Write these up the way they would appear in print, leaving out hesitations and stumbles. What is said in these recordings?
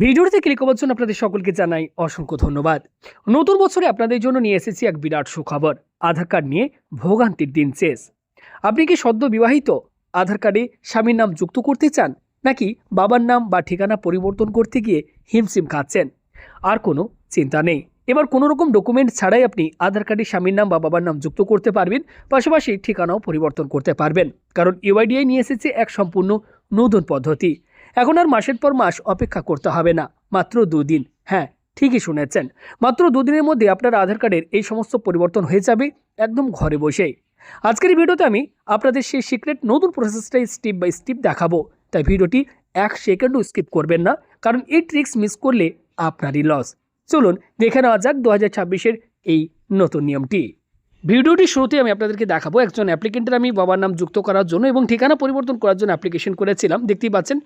ভিডিওতে ক্লিক করার জন্য আপনাদের সকলকে জানাই অসংখ্য ধন্যবাদ। নতুন বছরে আপনাদের জন্য নিয়ে এসেছি এক বিরাট সুখবর। আধার কার্ড নিয়ে ভোগান্তির দিন শেষ। আপনি কি সদ্য বিবাহিত? আধার কার্ডে স্বামীর নাম যুক্ত করতে চান, নাকি বাবার নাম বা ঠিকানা পরিবর্তন করতে গিয়ে হিমশিম খাচ্ছেন? আর কোনো চিন্তা নেই, এবার কোনো রকম ডকুমেন্ট ছাড়াই আপনি আধার কার্ডে স্বামীর নাম বা বাবার নাম যুক্ত করতে পারবেন, পাশাপাশি ঠিকানাও পরিবর্তন করতে পারবেন। কারণ ইউআইডিআই নিয়ে এসেছে এক সম্পূর্ণ নতুন পদ্ধতি। এখন আর মাসের পর মাস অপেক্ষা করতে হবে না, মাত্র দুদিন। হ্যাঁ, ঠিকই শুনেছেন, মাত্র দুদিনের মধ্যে আপনার আধার কার্ডের এই সমস্ত পরিবর্তন হয়ে যাবে, একদম ঘরে বসেই। আজকের এই ভিডিওতে আমি আপনাদের সেই সিক্রেট নতুন প্রসেসটাই স্টেপ বাই স্টেপ দেখাবো, তাই ভিডিওটি এক সেকেন্ডও স্কিপ করবেন না, কারণ এই ট্রিক্স মিস করলে আপনারই লস। চলুন দেখে নেওয়া যাক 2026-এর এই নতুন নিয়মটি। ভিডিওটি শুরুতে আমি আপনাদেরকে দেখাবো একজন অ্যাপ্লিকেন্টের আমি বাবার নাম যুক্ত করার জন্য এবং ঠিকানা পরিবর্তন করার জন্য অ্যাপ্লিকেশন করেছিলাম। দেখতেই পাচ্ছেন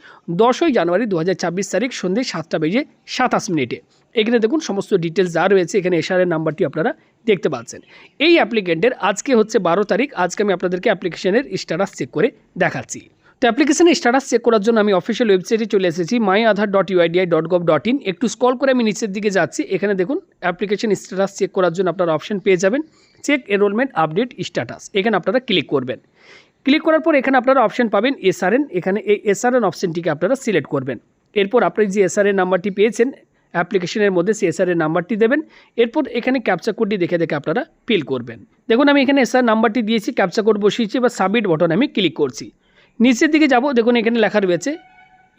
10ই জানুয়ারি 2026 তারিখ সন্ধ্যে 7:27। এখানে দেখুন সমস্ত ডিটেলস যা রয়েছে, এখানে এসআরের নাম্বারটি আপনারা দেখতে পাচ্ছেন। এই অ্যাপ্লিকেন্টের আজকে হচ্ছে 12 তারিখ। আজকে আমি আপনাদেরকে অ্যাপ্লিকেশনের স্ট্যাটাস চেক করে দেখাচ্ছি। তো অ্যাপ্লিকেশনের স্ট্যাটাস চেক করার জন্য আমি অফিসিয়াল ওয়েবসাইটে চলে এসেছি myaadhar.uidi.gov.in। একটু স্ক্রল করে আমি নিচের দিকে যাচ্ছি। এখানে দেখুন অ্যাপ্লিকেশন স্ট্যাটাস চেক করার জন্য আপনারা অপশন পেয়ে যাবেন চেক এনরোলমেন্ট আপডেট স্ট্যাটাস। এখানে আপনারা ক্লিক করবেন। ক্লিক করার পর এখানে আপনারা অপশন পাবেন এসআরএন। এখানে এই এসআরএন অপশনটিকে আপনারা সিলেক্ট করবেন। এরপর আপনি যে এসআরএন নাম্বারটি পেয়েছেন অ্যাপ্লিকেশনের মধ্যে, সেই এসআরএন নাম্বারটি দেবেন। এরপর এখানে ক্যাপচা কোডটি দেখে আপনারা ফিল করবেন। দেখুন আমি এখানে এসআর নাম্বারটি দিয়েছি, ক্যাপচা কোড বসিয়েছি, বা সাবমিট বটনে আমি ক্লিক করছি। নিচের দিকে যাব, দেখুন এখানে লেখা রয়েছে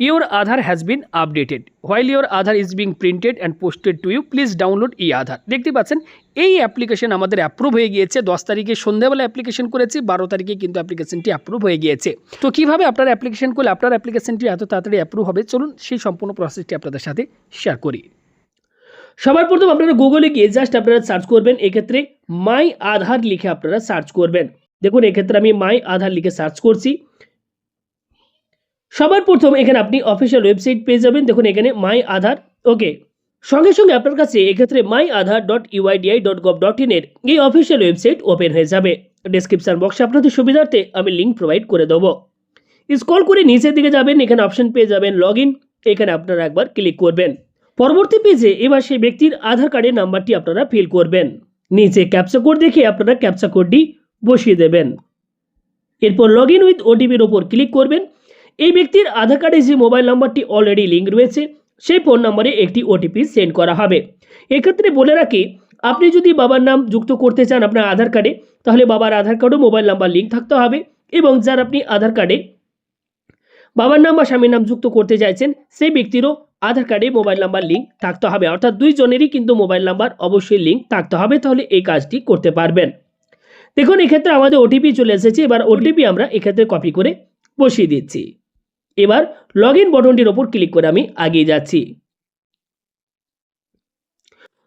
your Aadhaar has been updated while your Aadhaar is being printed and posted to you, please download e Aadhaar. দেখতে পাচ্ছেন এই অ্যাপ্লিকেশন আমাদের অ্যাপ্রুভ হয়ে গিয়েছে। 10 তারিখে সন্ধ্যাবেলা অ্যাপ্লিকেশন করেছি, 12 তারিখে কিন্তু অ্যাপ্লিকেশনটি অ্যাপ্রুভ হয়ে গিয়েছে। তো কীভাবে আপনার অ্যাপ্লিকেশন করলে আপনার অ্যাপ্লিকেশনটি এত তাড়াতাড়ি অ্যাপ্রুভ হবে, চলুন সেই সম্পূর্ণ প্রসেসটি আপনাদের সাথে শেয়ার করি। সবার প্রথম আপনারা গুগলে গিয়ে জাস্ট আপনারা সার্চ করবেন, এক্ষেত্রে মাই আধার লিখে আপনারা সার্চ করবেন। দেখুন এক্ষেত্রে আমি মাই আধার লিখে সার্চ করছি। সবার প্রথম এখানে আপনি অফিসিয়াল ওয়েবসাইট পেয়ে যাবেন। দেখুন এখানে মাই আধার। ওকে, সঙ্গে সঙ্গে আপনার কাছে এক্ষেত্রে myaadhar.uidi.gov.in এর এই অফিসিয়াল ওয়েবসাইট ওপেন হয়ে যাবে। ডেসক্রিপশন বক্সে আপনাদের সুবিধার্থে আমি লিঙ্ক প্রোভাইড করে দেবো। স্ক্রল করে নিচের দিকে যাবেন, এখানে অপশন পেয়ে যাবেন লগ ইন। এখানে আপনারা একবার ক্লিক করবেন। পরবর্তী পেজে এবার সেই ব্যক্তির আধার কার্ডের নাম্বারটি আপনারা ফিল করবেন। নিচে ক্যাপচা কোড দেখে আপনারা ক্যাপচা কোডটি বসিয়ে দেবেন। এরপর লগ ইন উইথ ওটিপির ওপর ক্লিক করবেন। এই ব্যক্তির আধার কার্ডে যে মোবাইল নাম্বারটি অলরেডি লিঙ্ক রয়েছে সেই ফোন নাম্বারে একটি ওটিপি সেন্ড করা হবে। এক্ষেত্রে বলে রাখি, আপনি যদি বাবার নাম যুক্ত করতে চান আপনার আধার কার্ডে, তাহলে বাবার আধার কার্ডও মোবাইল নাম্বার লিঙ্ক থাকতে হবে, এবং যার আপনি আধার কার্ডে বাবার নাম বা স্বামীর নাম যুক্ত করতে চাইছেন সেই ব্যক্তিরও আধার কার্ডে মোবাইল নাম্বার লিঙ্ক থাকতে হবে। অর্থাৎ দুইজনেরই কিন্তু মোবাইল নাম্বার অবশ্যই লিঙ্ক থাকতে হবে, তাহলে এই কাজটি করতে পারবেন। দেখুন এক্ষেত্রে আমাদের ওটিপি চলে এসেছে। এবার ওটিপি আমরা এক্ষেত্রে কপি করে বসিয়ে দিচ্ছি। এবার লগ ইন বটনটির ওপর ক্লিক করে আমি এগিয়ে যাচ্ছি।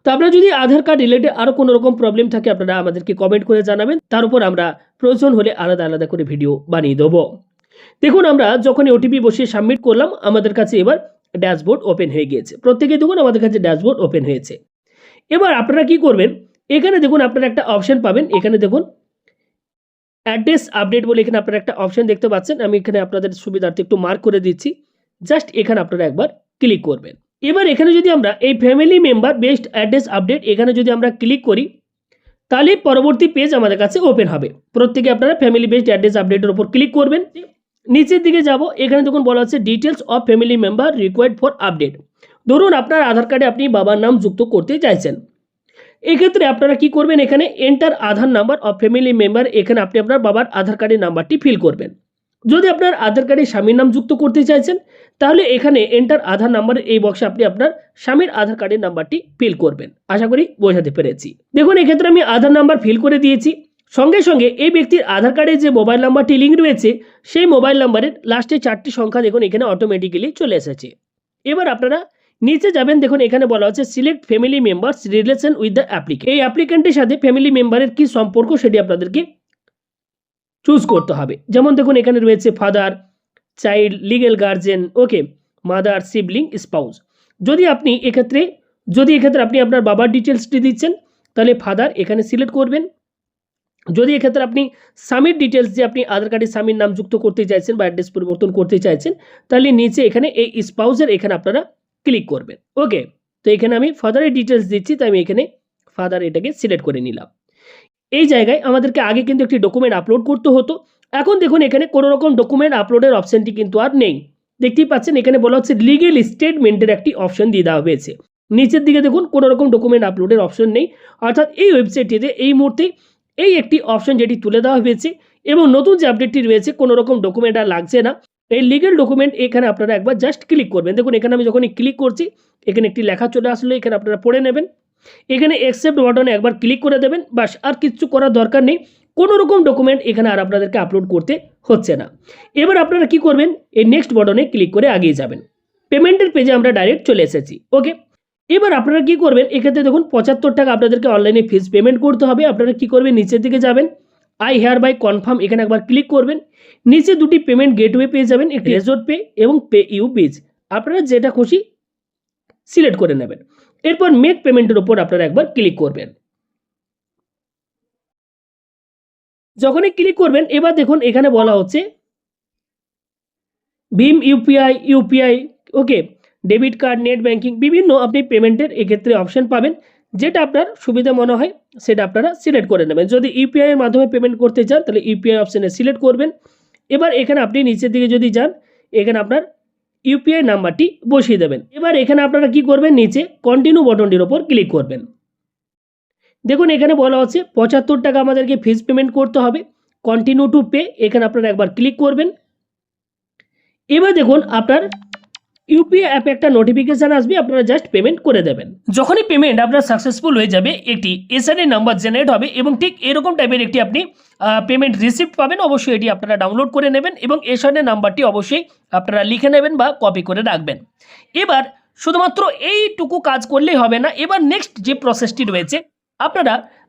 তো আপনারা যদি আধার কার্ড রিলেটেড আরও কোনো রকম প্রবলেম থাকে আপনারা আমাদেরকে কমেন্ট করে জানাবেন, তার উপর আমরা প্রয়োজন হলে আলাদা আলাদা করে ভিডিও বানিয়ে দেবো। দেখুন আমরা যখন ওটিপি বসিয়ে সাবমিট করলাম, আমাদের কাছে এবার ড্যাশবোর্ড ওপেন হয়ে গিয়েছে। প্রত্যেকেই দেখুন আমাদের কাছে ড্যাশবোর্ড ওপেন হয়েছে। এবার আপনারা কি করবেন, এখানে দেখুন আপনারা একটা অপশন পাবেন। এখানে দেখুন অ্যাড্রেস আপডেট বলে এখানে আপনারা একটা অপশন দেখতে পাচ্ছেন। আমি এখানে আপনাদের সুবিধার্থে একটু মার্ক করে দিচ্ছি। জাস্ট এখানে আপনারা একবার ক্লিক করবেন। এবার এখানে যদি আমরা এই family member based address update এখানে যদি আমরা ক্লিক করি, তাহলে পরবর্তী পেজ আমাদের কাছে ওপেন হবে। প্রত্যেকে আপনারা ফ্যামিলি বেসড অ্যাড্রেস আপডেটের উপর ক্লিক করবেন। নিচের দিকে যাব, এখানে দেখুন বলা হচ্ছে details of family member required for update. ধরুন আপনার আধার কার্ডে আপনি বাবার নাম যুক্ত করতে চাইছেন। এক্ষেত্রে আপনারা কি করবেন, এখানে enter Aadhaar number of family member, এখানে আপনি আপনার বাবার আধার কার্ডের নাম্বারটি ফিল করবেন। যদি আপনার আধার কার্ডে স্বামীর নাম যুক্ত করতে চাইছেন, তাহলে এখানে এন্টার আধার নাম্বারের এই বক্সে আপনি আপনার স্বামীর আধার কার্ডের নাম্বারটি ফিল করবেন। আশা করি বোঝাতে পেরেছি। দেখুন এক্ষেত্রে আমি আধার নাম্বার ফিল করে দিয়েছি। সঙ্গে সঙ্গে এই ব্যক্তির আধার কার্ডে যে মোবাইল নাম্বারটি লিঙ্ক রয়েছে সেই মোবাইল নাম্বারের লাস্টে 4টি সংখ্যা দেখুন এখানে অটোমেটিক্যালি চলে এসেছে। এবার আপনারা নিচে যাবেন, দেখুন এখানে বলা হচ্ছে select family members relation with the applicant. এই অ্যাপ্লিকেন্টের সাথে ফ্যামিলি মেম্বারের কি সম্পর্ক সেটি আপনাদেরকে চুজ করতে হবে। যেমন দেখুন এখানে রয়েছে ফাদার, চাইল্ড, লিগেল গার্জেন, ওকে, মাদার, সিবলিং, স্পাউস। যদি এক্ষেত্রে আপনি আপনার বাবার ডিটেলসটি দিচ্ছেন, তাহলে ফাদার এখানে সিলেক্ট করবেন। যদি এক্ষেত্রে আপনি স্বামীর ডিটেলস যে আপনি আধার কার্ডে স্বামীর নাম যুক্ত করতে চাইছেন বা অ্যাড্রেস পরিবর্তন করতে চাইছেন, তাহলে নিচে এখানে এই স্পাউসের এখানে আপনারা ক্লিক করবেন। ওকে, তো এখানে আমি ফাদারের ডিটেলস দিচ্ছি, তাই আমি এখানে ফাদার এটাকে সিলেক্ট করে নিলাম। এই জায়গায় আমাদেরকে আগে কিন্তু একটি ডকুমেন্ট আপলোড করতে হতো, এখন দেখুন এখানে কোনো রকম ডকুমেন্ট আপলোডের অপশানটি কিন্তু আর নেই। দেখতেই পাচ্ছেন এখানে বলা হচ্ছে লিগেল স্টেটমেন্টের একটি অপশন দিয়ে দেওয়া হয়েছে। নিচের দিকে দেখুন কোনো রকম ডকুমেন্ট আপলোডের অপশন নেই, অর্থাৎ এই ওয়েবসাইটটিতে এই মুহূর্তে এই একটি অপশন যেটি তুলে দেওয়া হয়েছে এবং নতুন যে আপডেটটি রয়েছে কোনো রকম ডকুমেন্ট আর লাগছে না। এই লিগেল ডকুমেন্ট এখানে আপনারা একবার জাস্ট ক্লিক করবেন। দেখুন এখানে আমি যখনই ক্লিক করছি এখানে একটি লেখা চলে আসলে, এখানে আপনারা পড়ে নেবেন। এখানে অ্যাকসেপ্ট বাটনে একবার ক্লিক করে দেবেন, বাস আর কিছু করার দরকার নেই। কোনো রকম ডকুমেন্ট এখানে আর আপনাদেরকে আপলোড করতে হচ্ছে না। এবার আপনারা কি করবেন, এই নেক্সট বাটনে ক্লিক করে এগিয়ে যাবেন। পেমেন্টের পেজে আমরা ডাইরেক্ট চলে এসেছি। ওকে, এবার আপনারা কি করবেন, এক্ষেত্রে দেখুন 75 টাকা আপনাদেরকে অনলাইনে ফিস পেমেন্ট করতে হবে। আপনারা কি করবেন, নিচের দিকে যাবেন, আই হেয়ার বাই কনফার্ম এখানে একবার ক্লিক করবেন। নিচে দুটি পেমেন্ট গেটওয়ে পেয়ে যাবেন, একটি রেজর্ট পে এবং পে ইউ বিচ। আপনারা যেটা খুশি সিলেক্ট করে নেবেন। এরপর মেক পেমেন্টের উপর আপনারা একবার ক্লিক করবেন। যখনই ক্লিক করবেন এবার দেখুন এখানে বলা হচ্ছে ভীম ইউপিআই, ওকে, ডেবিট কার্ড, নেট ব্যাংকিং, বিভিন্ন আপনি পেমেন্টের এক্ষেত্রে অপশন পাবেন। যেটা আপনার সুবিধা মনে হয় সেটা আপনারা সিলেক্ট করে নেবেন। যদি ইউপিআই এর মাধ্যমে পেমেন্ট করতে চান তাহলে ইউপিআই অপশানে সিলেক্ট করবেন। এবার এখানে আপনি নিচের দিকে যদি যান এখানে আপনার ইউপিআই নাম্বারটি বসিয়ে দেবেন। এবার এখানে আপনারা কি করবেন, নিচে কন্টিনিউ বাটনটির ওপর ক্লিক করবেন। দেখুন এখানে বলা হচ্ছে 75 টাকা আমাদেরকে ফিস পেমেন্ট করতে হবে, কন্টিনিউ টু পে, এখানে আপনারা একবার ক্লিক করবেন। এবার দেখুন আপনার ইউপিআই অ্যাপে একটা নোটিফিকেশান আসবে, আপনারা জাস্ট পেমেন্ট করে দেবেন। যখনই পেমেন্ট আপনার সাকসেসফুল হয়ে যাবে একটি এসআরএ নাম্বার জেনারেট হবে এবং ঠিক এরকম টাইপের একটি আপনি পেমেন্ট রিসিপ্ট পাবেন। অবশ্যই এটি আপনারা ডাউনলোড করে নেবেন এবং এসআরএ নাম্বারটি অবশ্যই আপনারা লিখে নেবেন বা কপি করে রাখবেন। এবার শুধুমাত্র এইটুকু কাজ করলেই হবে না, এবার নেক্সট যে প্রসেসটি রয়েছে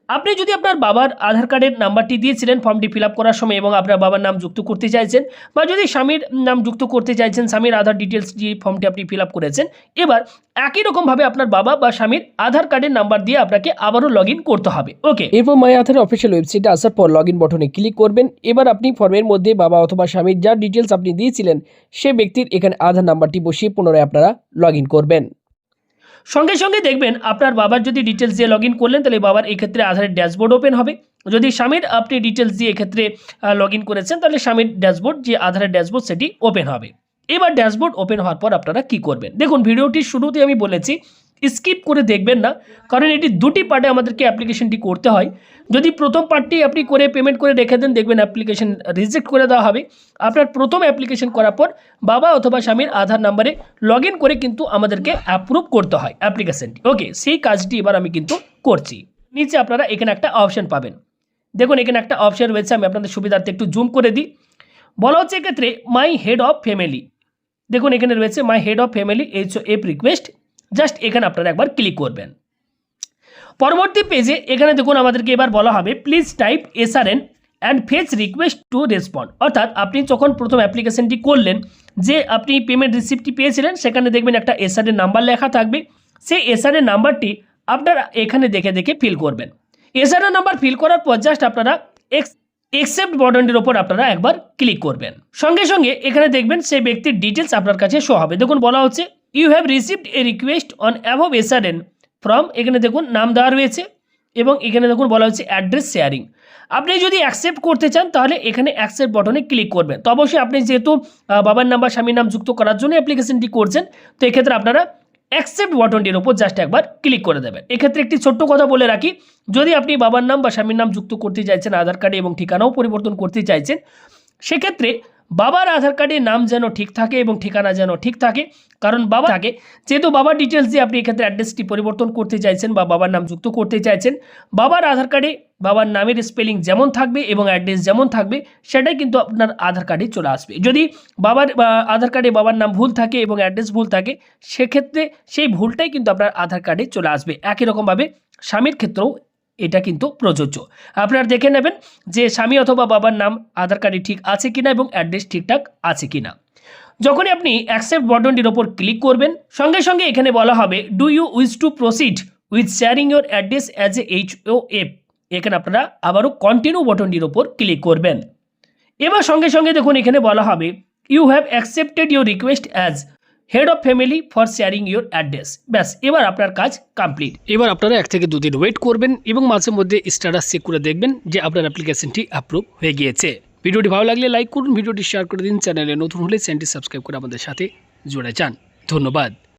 আপনি যদি আপনার বাবার আধার কার্ডের নাম্বারটি দিয়েছিলেন ফর্মটি ফিল আপ করার সময় এবং আপনার বাবার নাম যুক্ত করতে চাইছেন, বা যদি স্বামীর নাম যুক্ত করতে চাইছেন, স্বামীর আধার ডিটেলস যে ফর্মটি আপনি ফিল আপ করেছেন, এবার একই রকমভাবে আপনার বাবা বা স্বামীর আধার কার্ডের নাম্বার দিয়ে আপনাকে আবারও লগ ইন করতে হবে। ওকে, এরপর মাই আধার অফিসিয়াল ওয়েবসাইটে আসার পর লগ ইন বাটনে ক্লিক করবেন। এবার আপনি ফর্মের মধ্যে বাবা অথবা স্বামীর যার ডিটেলস আপনি দিয়েছিলেন সে ব্যক্তির এখানে আধার নাম্বারটি বসিয়ে পুনরায় আপনারা লগ ইন করবেন। সঙ্গে সঙ্গে দেখবেন আপনার বাবার যদি ডিটেলস দিয়ে লগ ইন করলেন তাহলে বাবার এই ক্ষেত্রে আধারের ড্যাশবোর্ড ওপেন হবে। যদি স্বামীর আপনি ডিটেলস দিয়ে এক্ষেত্রে লগ ইন করেছেন তাহলে স্বামীর ড্যাশবোর্ড, যে আধারের ড্যাশবোর্ড, সেটি ওপেন হবে। এবার ড্যাশবোর্ড ওপেন হওয়ার পর আপনারা কি করবেন, দেখুন ভিডিওটির শুরুতে আমি বলেছি স্কিপ করে দেখবেন না, কারণ এটি দুটি পার্টে আমাদেরকে অ্যাপ্লিকেশনটি করতে হয়। যদি প্রথম পার্টটি আপনি করে পেমেন্ট করে রেখে দেন দেখবেন অ্যাপ্লিকেশন রিজেক্ট করে দেওয়া হবে। আপনার প্রথম অ্যাপ্লিকেশন করার পর বাবা অথবা স্বামীর আধার নাম্বারে লগ ইন করে কিন্তু আমাদেরকে অ্যাপ্রুভ করতে হয় অ্যাপ্লিকেশনটি। ওকে, সেই কাজটি এবার আমি কিন্তু করছি। নিচে আপনারা এখানে একটা অপশন পাবেন, দেখুন এখানে একটা অপশন রয়েছে, আমি আপনাদের সুবিধার্থে একটু জুম করে দিই। বলা হচ্ছে এক্ষেত্রে মাই হেড অফ ফ্যামিলি, দেখুন এখানে রয়েছে my head of family app request, just এখানে আপনারা একবার ক্লিক করবেন। পরবর্তী পেজে এখানে দেখুন আমাদেরকে এবার বলা হবে please type SRN and fetch request to respond, অর্থাৎ আপনি যখন প্রথম অ্যাপ্লিকেশনটি করলেন যে আপনি পেমেন্ট রিসিপ্টটি পেয়েছিলেন সেখানে দেখবেন একটা এসআরএন নাম্বার লেখা থাকবে, সেই এসআরএন নাম্বারটি আপনারা এখানে দেখে দেখে ফিল করবেন। এসআরএন নাম্বার ফিল করার পর জাস্ট আপনারা অ্যাকসেপ্ট বাটনটির ওপর আপনারা একবার ক্লিক করবেন। সঙ্গে সঙ্গে এখানে দেখবেন সেই ব্যক্তির ডিটেলস আপনার কাছে শো হবে। দেখুন বলা হচ্ছে you have received a request on above SRN from, এখানে দেখুন নাম দেওয়া রয়েছে এবং এখানে দেখুন বলা হচ্ছে অ্যাড্রেস শেয়ারিং। আপনি যদি অ্যাকসেপ্ট করতে চান তাহলে এখানে অ্যাকসেপ্ট বাটনে ক্লিক করবেন। তো অবশ্যই আপনি যেহেতু বাবার নাম বা স্বামীর নাম যুক্ত করার জন্য অ্যাপ্লিকেশনটি করছেন, তো এক্ষেত্রে আপনারা অ্যাকসেপ্ট বাটনটির উপর জাস্ট একবার ক্লিক করে দেবেন। এক্ষেত্রে একটি ছোট্ট কথা বলে রাখি, যদি আপনি বাবার নাম বা স্বামীর নাম যুক্ত করতে চাইছেন আধার কার্ডে এবং ঠিকানাও পরিবর্তন করতে চাইছেন, সেক্ষেত্রে বাবার আধার কার্ডের নাম যেন ঠিক থাকে এবং ঠিকানা যেন ঠিক থাকে, কারণ বাবা থাকে, যেহেতু বাবার ডিটেলস দিয়ে আপনি এক্ষেত্রে অ্যাড্রেসটি পরিবর্তন করতে চাইছেন বা বাবার নাম যুক্ত করতে চাইছেন, বাবার আধার কার্ডে বাবার নামের স্পেলিং যেমন থাকবে এবং অ্যাড্রেস যেমন থাকবে সেটাই কিন্তু আপনার আধার কার্ডে চলে আসবে। যদি বাবার আধার কার্ডে বাবার নাম ভুল থাকে এবং অ্যাড্রেস ভুল থাকে সেক্ষেত্রে সেই ভুলটাই কিন্তু আপনার আধার কার্ডে চলে আসবে। একই রকমভাবে স্বামীর ক্ষেত্রেও এটা কিন্তু প্রযোজ্য। আপনারা দেখে নেবেন যে স্বামী অথবা বাবার নাম আধার কার্ডে ঠিক আছে কিনা এবং অ্যাড্রেস ঠিকঠাক আছে কিনা। যখনই আপনি অ্যাকসেপ্ট বাটনটির ওপর ক্লিক করবেন সঙ্গে সঙ্গে এখানে বলা হবে do you wish to proceed with sharing your address as a HOF, এখানে আপনারা আবারও কন্টিনিউ বাটনটির ওপর ক্লিক করবেন। এবার সঙ্গে সঙ্গে দেখুন এখানে বলা হবে you have accepted your request as head of family for sharing your address. ব্যাস, এবার আপনার কাজ কমপ্লিট। এবার আপনারা 1 থেকে 2 দিন ওয়েট করবেন এবং মাঝে মধ্যে স্ট্যাটাস চেক করে দেখবেন যে আপনার অ্যাপ্লিকেশনটি অ্যাপ্রুভ হয়ে গিয়েছে। ভিডিওটি ভালো লাগলে লাইক করুন, ভিডিওটি শেয়ার করে দিন, চ্যানেলে নতুন হলে চ্যানেলটি সাবস্ক্রাইব করে আমাদের সাথে জুড়ে যান। ধন্যবাদ।